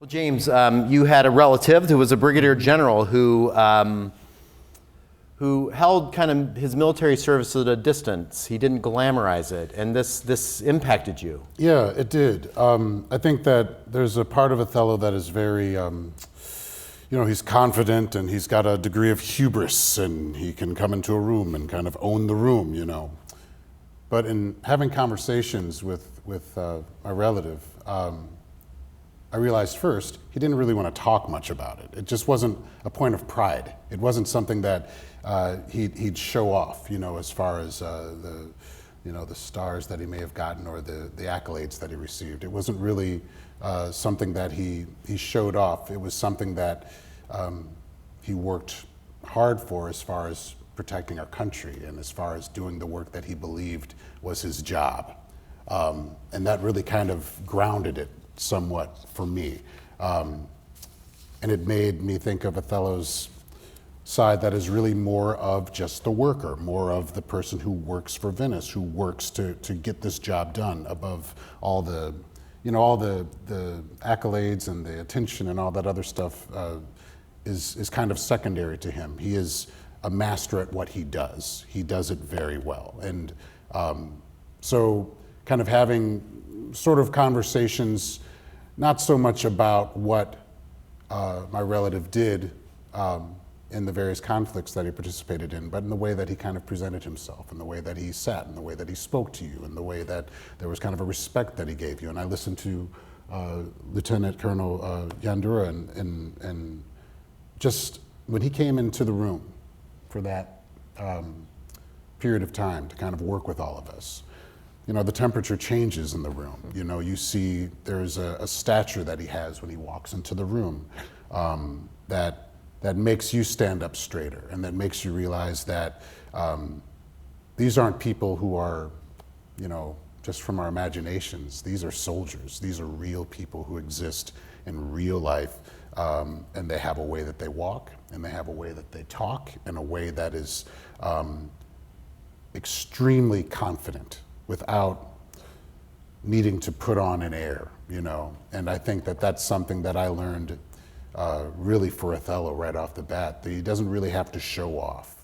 Well, James, you had a relative who was a brigadier general who held kind of his military service at a distance. He didn't glamorize it, and this impacted you. Yeah, it did. I think that there's a part of Othello that is very, he's confident and he's got a degree of hubris and he can come into a room and kind of own the room, But in having conversations with my relative, I realized first, he didn't really want to talk much about it. It just wasn't a point of pride. It wasn't something that he'd show off, as far as the stars that he may have gotten or the accolades that he received. It wasn't really something that he showed off. It was something that he worked hard for as far as protecting our country and as far as doing the work that he believed was his job. And that really kind of grounded it somewhat for me. And it made me think of Othello's side that is really more of just the worker, more of the person who works for Venice, who works to get this job done above all the accolades and the attention and all that other stuff is kind of secondary to him. He is a master at what he does. He does it very well. And so kind of having sort of conversations, not so much about what my relative did in the various conflicts that he participated in, but in the way that he kind of presented himself, in the way that he sat, in the way that he spoke to you, in the way that there was kind of a respect that he gave you. And I listened to Lieutenant Colonel Yandura, and just when he came into the room for that period of time to kind of work with all of us, the temperature changes in the room. You see there's a stature that he has when he walks into the room that makes you stand up straighter, and that makes you realize that these aren't people who are, just from our imaginations. These are soldiers. These are real people who exist in real life, and they have a way that they walk, and they have a way that they talk, and a way that is extremely confident, without needing to put on an air, And I think that that's something that I learned really for Othello right off the bat, that he doesn't really have to show off.